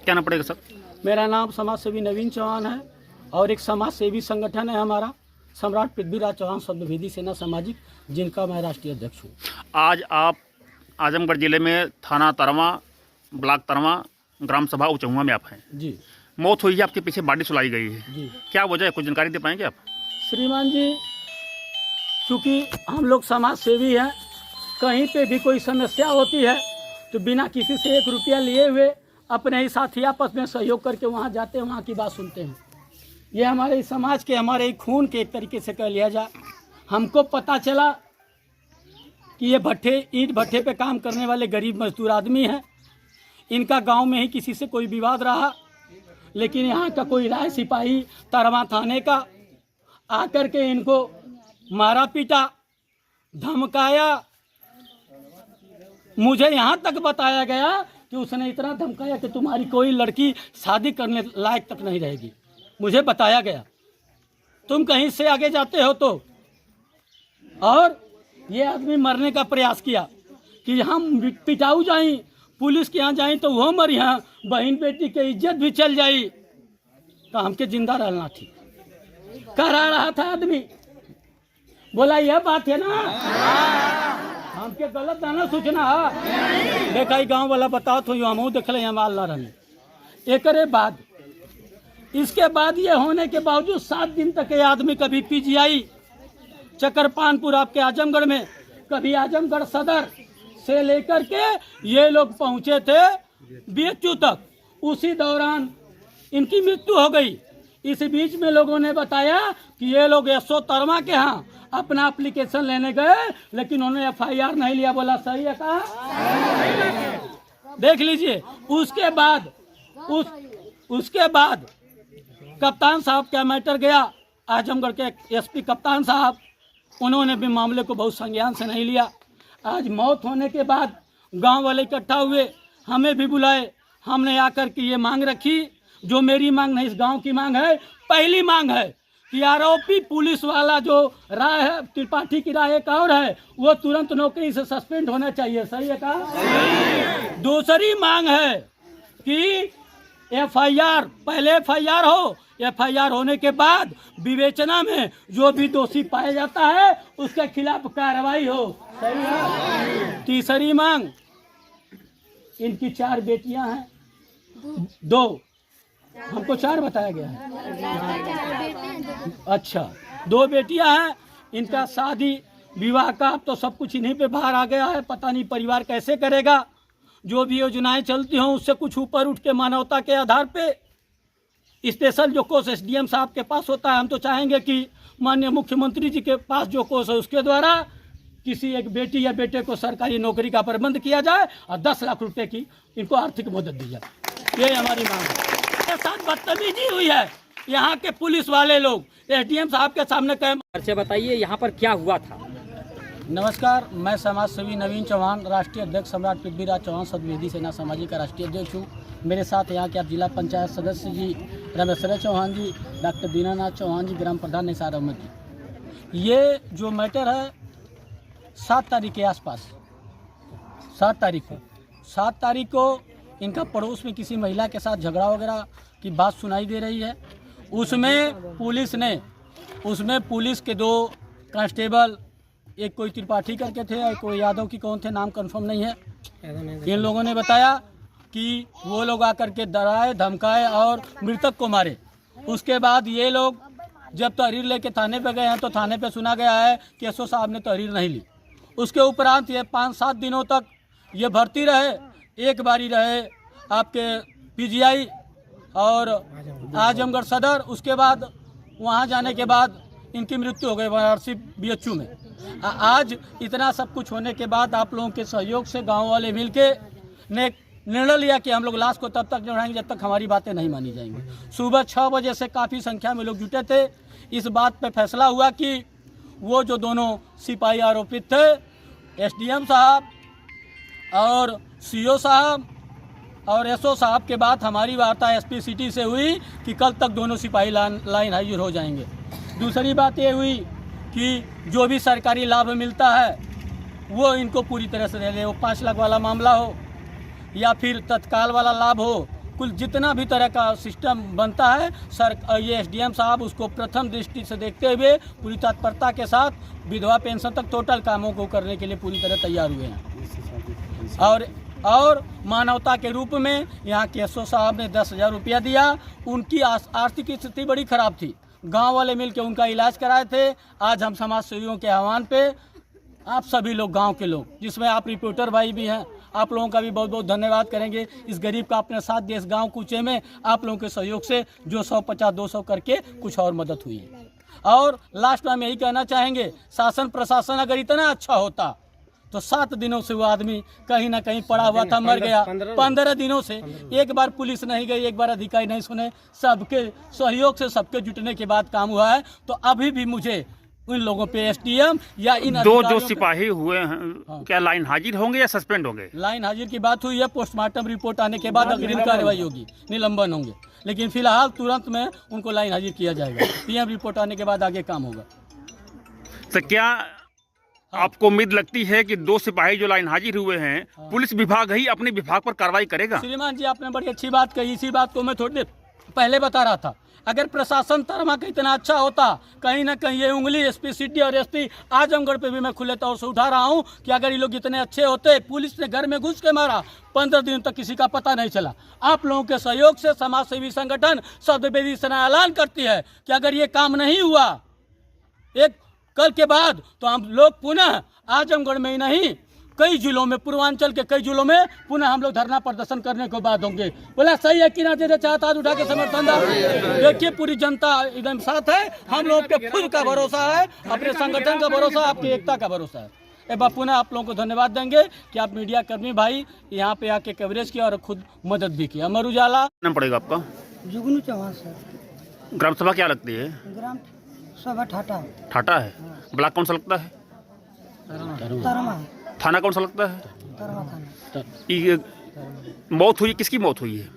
क्या नाम पड़ेगा सर? मेरा नाम समाज सेवी नवीन चौहान है और एक समाज सेवी संगठन है हमारा सम्राट पृथ्वीराज चौहान शब्दभेदी सेना सामाजिक, जिनका मैं राष्ट्रीय अध्यक्ष हूँ। आज आप आजमगढ़ जिले में थाना तरवा, ब्लॉक तरवा, ग्राम सभा उचहुआ में आप हैं जी। मौत हुई है, आपके पीछे बॉडी सुलाई गई है जी क्या वजह है, कुछ जानकारी दे पाएंगे आप? श्रीमान जी, चूँकि हम लोग समाज सेवी हैं, कहीं पे भी कोई समस्या होती है तो बिना किसी से 1 रुपया लिए हुए अपने ही साथी आपस में सहयोग करके वहाँ जाते हैं, वहाँ की बात सुनते हैं। ये हमारे समाज के, हमारे खून के एक तरीके से कह लिया जाए। हमको पता चला कि ये ईंट भट्ठे पे काम करने वाले गरीब मजदूर आदमी हैं। इनका गांव में ही किसी से कोई विवाद रहा, लेकिन यहाँ का कोई राय सिपाही तरवा थाने का आकर के इनको मारा पीटा, धमकाया। मुझे यहाँ तक बताया गया कि उसने इतना धमकाया कि तुम्हारी कोई लड़की शादी करने लायक तक नहीं रहेगी। मुझे बताया गया तुम कहीं से आगे जाते हो तो। और ये आदमी मरने का प्रयास किया कि हम पिटाऊ जाएं, पुलिस के यहाँ जाएं तो वो मर, यहाँ बहन बेटी की इज्जत भी चल जाई, तो हमके जिंदा रहना थी। करा रहा था आदमी, बोला यह बात है ना, हमके गलत ना सूचना है। देखा गांव वाला बताओ तो हम देख ले हम अल्लाह रहने। एकरे बाद इसके बाद ये होने के बावजूद 7 दिन तक ये आदमी कभी पीजीआई चकरपानपुर आपके आजमगढ़ में, कभी आजमगढ़ सदर से लेकर के ये लोग पहुंचे थे बीएचयू तक। उसी दौरान इनकी मृत्यु हो गई। इस बीच में लोगों ने बताया कि ये लोग एसओ तरवा के यहाँ अपना एप्लीकेशन लेने गए, लेकिन उन्होंने एफआईआर नहीं लिया। बोला सही है कहा? देख लीजिए। उसके बाद कप्तान साहब का मैटर गया, आजमगढ़ के एसपी कप्तान साहब, उन्होंने भी मामले को बहुत संज्ञान से नहीं लिया। आज मौत होने के बाद गांव वाले इकट्ठा हुए, हमें भी बुलाए। हमने आकर के ये मांग रखी, जो मेरी मांग नहीं, इस गांव की मांग है। पहली मांग है कि आरोपी पुलिस वाला जो राय है, त्रिपाठी की राय एक और है, वो तुरंत नौकरी से सस्पेंड होना चाहिए। सही है कहा? दूसरी मांग है कि एफआईआर, पहले एफआईआर हो, एफआईआर होने के बाद विवेचना में जो भी दोषी पाया जाता है उसके खिलाफ कार्रवाई हो। सही है। तीसरी मांग, इनकी 4 बेटियां हैं, 2, हमको 4 बताया गया है। अच्छा, 2 बेटियां हैं। इनका शादी विवाह का अब तो सब कुछ इन्हीं पे बाहर आ गया है। पता नहीं परिवार कैसे करेगा। जो भी योजनाएं चलती हों उससे कुछ ऊपर उठ के मानवता के आधार पे स्पेशल जो कोष एसडीएम साहब के पास होता है, हम तो चाहेंगे कि माननीय मुख्यमंत्री जी के पास जो कोष है उसके द्वारा किसी एक बेटी या बेटे को सरकारी नौकरी का प्रबंध किया जाए और 10 लाख रुपए की इनको आर्थिक मदद दी जाए। ये हमारी मांग है। साथ बदतमीजी हुई है यहाँ के पुलिस वाले लोग, एसडीएम साहब के सामने कहे। अच्छा बताइए, यहाँ पर क्या हुआ था? नमस्कार, मैं समाज सेवी नवीन चौहान, राष्ट्रीय अध्यक्ष सम्राट पृथ्वीराज चौहान शब्दभेदी सेना सामाजिक का राष्ट्रीय अध्यक्ष हूँ। मेरे साथ यहाँ के आप जिला पंचायत सदस्य जी रमेश्वर चौहान जी, डॉक्टर दीनानाथ चौहान जी, ग्राम प्रधान निसार अहमद जी। ये जो मैटर है 7 तारीख के आसपास, 7 तारीख को इनका पड़ोस में किसी महिला के साथ झगड़ा वगैरह की बात सुनाई दे रही है। उसमें पुलिस के 2 कांस्टेबल, एक कोई त्रिपाठी करके थे और कोई यादव की कौन थे, नाम कंफर्म नहीं है, इन लोगों ने बताया कि वो लोग आकर के डराए धमकाए और मृतक को मारे। उसके बाद ये लोग जब तहरीर लेके थाने पे गए हैं तो थाने पे सुना गया है कि एसओ साहब ने तहरीर नहीं ली। उसके उपरांत ये 5-7 दिनों तक ये भर्ती रहे, एक बारी रहे आपके पीजीआई और आजमगढ़ सदर। उसके बाद वहाँ जाने के बाद इनकी मृत्यु हो गई वाराणसी बीएचयू में। आज इतना सब कुछ होने के बाद आप लोगों के सहयोग से गांव वाले मिलके ने निर्णय लिया कि हम लोग लाश को तब तक चढ़ाएंगे जब तक हमारी बातें नहीं मानी जाएंगी। सुबह 6 बजे से काफ़ी संख्या में लोग जुटे थे। इस बात पे फैसला हुआ कि वो जो दोनों सिपाही आरोपित थे, एसडीएम साहब और सीओ साहब और एसओ साहब के बाद हमारी वार्ता एसपी सिटी से हुई कि कल तक दोनों सिपाही लाइन हाजिर हो जाएंगे। दूसरी बात ये हुई कि जो भी सरकारी लाभ मिलता है वो इनको पूरी तरह से दे दें। वो 5 लाख वाला मामला हो या फिर तत्काल वाला लाभ हो, कुल जितना भी तरह का सिस्टम बनता है सर, ये एसडीएम साहब उसको प्रथम दृष्टि से देखते हुए पूरी तत्परता के साथ विधवा पेंशन तक टोटल कामों को करने के लिए पूरी तरह तैयार हुए हैं। और मानवता के रूप में यहाँ के एसओ साहब ने 10,000 रुपया दिया। उनकी आर्थिक स्थिति बड़ी खराब थी, गांव वाले मिलकर उनका इलाज कराए थे। आज हम समाज सेवियों के आह्वान पे आप सभी लोग, गांव के लोग, जिसमें आप रिपोर्टर भाई भी हैं, आप लोगों का भी बहुत बहुत धन्यवाद करेंगे। इस गरीब का अपने साथ दिया, इस गांव कूचे में आप लोगों के सहयोग से जो 150-200 करके कुछ और मदद हुई है। और लास्ट में हम यही कहना चाहेंगे, शासन प्रशासन अगर इतना अच्छा होता तो 7 दिनों से वो आदमी कहीं ना कहीं पड़ा हुआ था, मर गया। 15 दिनों से एक बार पुलिस नहीं गई, एक बार अधिकारी नहीं सुने, सबके सहयोग से, सबके जुटने के बाद काम हुआ है। तो अभी भी मुझे उन लोगों पे एसडीएम या इन दो जो सिपाही हुए हैं क्या लाइन हाजिर होंगे या सस्पेंड होंगे? लाइन हाजिर की बात हुई है, पोस्टमार्टम रिपोर्ट आने के बाद अग्रिम कार्रवाई होगी, निलंबन होंगे। लेकिन फिलहाल तुरंत में उनको लाइन हाजिर किया जाएगा। पीएम रिपोर्ट आने के बाद आगे काम होगा। तो क्या आपको उम्मीद लगती है कि 2 सिपाही जो लाइन हाजिर हुए हैं, पुलिस विभाग ही अपने विभाग पर कार्रवाई करेगा? श्रीमान जी, आपने बड़ी अच्छी बात कही। इसी बात को मैं थोड़ी देर पहले बता रहा था। अगर प्रशासन तरमा का इतना अच्छा होता, कहीं ना कहीं ये उंगली एसपी सिटी और एसपी आजमगढ़ पे भी मैं खुले तौर से उठा रहा हूँ कि अगर ये लोग इतने अच्छे होते, पुलिस ने घर में घुस के मारा, 15 दिन तक किसी का पता नहीं चला। आप लोगों के सहयोग से समाज सेवी संगठन सदबेदी सेना ऐलान करती है कि अगर ये काम नहीं हुआ एक कल के बाद, तो हम लोग पुनः आजमगढ़ में ही नहीं, कई जिलों में, पूर्वांचल के कई जिलों में पुनः हम लोग धरना प्रदर्शन करने को बाद होंगे। बोला सही है कि ना? दे चाहता हाथ उठा के समर्थन दा। देखिए, पूरी जनता एकदम साथ है, हम लोग के खुद का भरोसा है, अपने संगठन का भरोसा, आपकी एकता का भरोसा है। एक बार पुनः आप लोगों को धन्यवाद देंगे कि आप मीडिया कर्मी भाई यहाँ पे आके कवरेज किया और खुद मदद भी किया। अमर उजाला नाम पड़ेगा आपका? जुगनू चौहान सर। ग्राम सभा क्या लगती है? ग्राम सभा ठाठा। ठाठा है। ब्लॉक कौन सा लगता है? तरमा। थाना कौन सा लगता है? तरमा थाना। ये मौत हुई, किसकी मौत हुई है?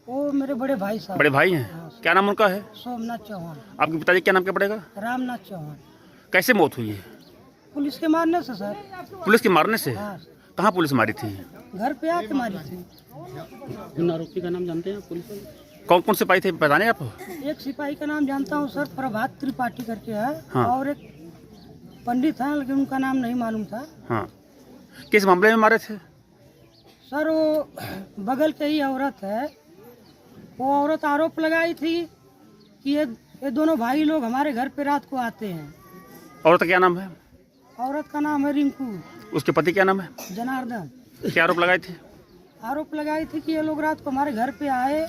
वो मेरे बड़े भाई साहब। बड़े भाई हैं? क्या नाम उनका है? सोमनाथ चौहान। आपके पिताजी क्या नाम क्या पड़ेगा? रामनाथ चौहान। कैसे मौत हुई है? पुलिस के मारने से सर। पुलिस के मारने से? हाँ। कहाँ पुलिस मारी थी? घर पे आके मारी थी। उन आरोपी का नाम जानते हैं पुलिस? कौन कौन सिपाही थे पहचाने आप? एक सिपाही का नाम जानता हूँ सर, प्रभात त्रिपाठी करके है। हाँ। और एक पंडित है, लेकिन उनका नाम नहीं मालूम था। हाँ। किस मामले में मारे थे? सर वो बगल के ही औरत है, वो औरत आरोप लगाई थी कि ये दोनों भाई लोग हमारे घर पे रात को आते हैं। औरत का क्या नाम है? औरत का नाम है रिंकू। उसके पति क्या नाम है? जनार्दन। क्या आरोप लगाए थे? आरोप लगाई थी कि ये लोग रात को हमारे घर पे आए।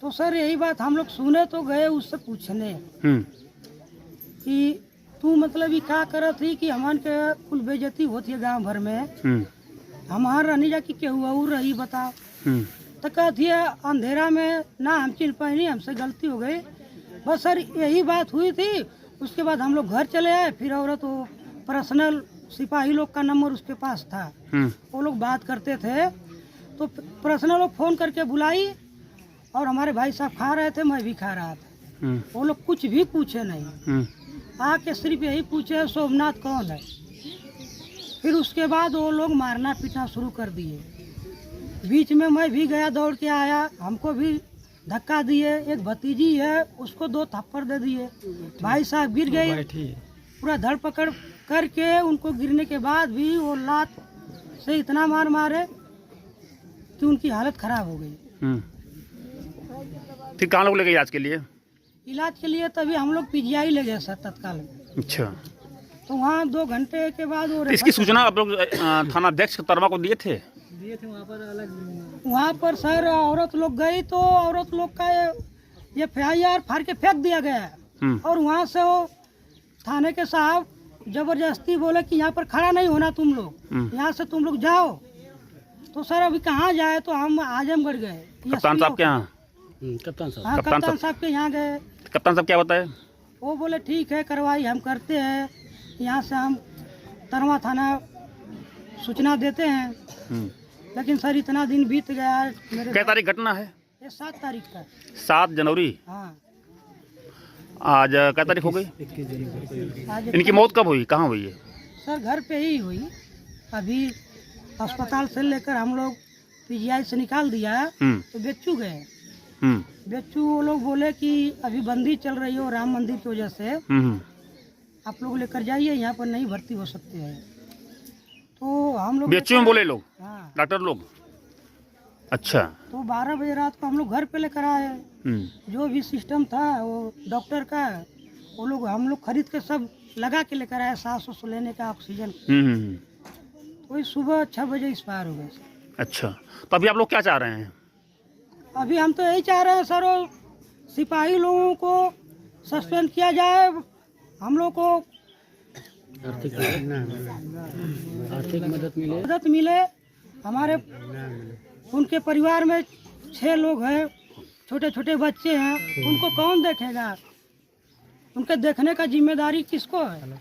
तो सर यही बात हम लोग सुने, तो गए उससे पूछने कि तू मतलब ये क्या करत थी कि हमान के कुल बेइज्जती होती है गांव भर में, हमार रहनी जा कि केहू और रही बता। तो कहती है अंधेरा में ना हम चिन्ह पाई, हमसे गलती हो गई बस सर, यही बात हुई थी। उसके बाद हम लोग घर चले आए। फिर औरत वो पर्सनल सिपाही लोग का नंबर उसके पास था, वो लोग बात करते थे, तो पर्सनल लोग फोन करके बुलाई और हमारे भाई साहब खा रहे थे, मैं भी खा रहा था। वो लोग कुछ भी पूछे नहीं, आके सिर्फ यही पूछे सोमनाथ कौन है। फिर उसके बाद वो लोग मारना पीटना शुरू कर दिए। बीच में मैं भी गया, दौड़ के आया, हमको भी धक्का दिए। एक भतीजी है, उसको 2 थप्पड़ दे दिए। भाई साहब गिर गए, पूरा धड़ पकड़ करके उनको गिरने के बाद भी वो लात से इतना मार मारे कि उनकी हालत खराब हो गई। फिर कहाँ लोग ले गए इलाज के लिए? इलाज के लिए तभी हम लोग पीजीआई ले गए सर तत्काल में। अच्छा। तो वहाँ 2 घंटे के बाद वो इसकी सूचना आप लोग थाना अध्यक्ष तरमा को दिए थे? वहाँ पर सर औरत लोग गई तो औरत लोग का ये FIR फाड़ के फेंक दिया गया। और वहाँ से वो थाने के साहब जबरदस्ती बोले कि यहाँ पर खड़ा नहीं होना तुम लोग, यहाँ से तुम लोग जाओ। तो सर अभी कहाँ जाए, तो हम आजमगढ़ गए। कप्तान साहब के यहाँ? कप्तान साहब। हाँ, कप्तान साहब के यहाँ गए। कप्तान साहब क्या बताए? वो बोले ठीक है, कार्रवाई हम करते हैं, यहाँ से हम तरमा थाना सूचना देते हैं। लेकिन सर इतना दिन बीत गया। मेरे क्या तारीख घटना है? ये 7 तारीख का। 7 जनवरी। हाँ। आज क्या तारीख हो गई? आज इनकी मौत कब हुई, कहाँ हुई है? सर घर पे ही हुई। अभी अस्पताल से लेकर हम लोग पीजीआई से निकाल दिया तो बेचू गए। बेचू वो लोग बोले कि अभी बंदी चल रही हो राम मंदिर की वजह से, आप लोग लेकर जाइए, यहाँ पर नहीं भर्ती हो सकते हैं। तो हम लोग बेचू में बोले लोग, हाँ डॉक्टर लोग। अच्छा। तो 12 बजे रात को हम लोग घर पे लेकर आए। जो भी सिस्टम था वो डॉक्टर का, वो लोग हम लोग खरीद के सब लगा के लेकर आए, सांस उस लेने का ऑक्सीजन। तो वही सुबह 6 बजे एक्सपायर हो गए। अच्छा, तो अभी आप लोग क्या चाह रहे हैं? अभी हम तो यही चाह रहे हैं सर, वो सिपाही लोगों को सस्पेंड किया जाए, हम लोग को आर्थिक मदद मिले। हमारे उनके परिवार में 6 लोग हैं, छोटे छोटे बच्चे हैं, उनको कौन देखेगा? उनके देखने का जिम्मेदारी किसको है?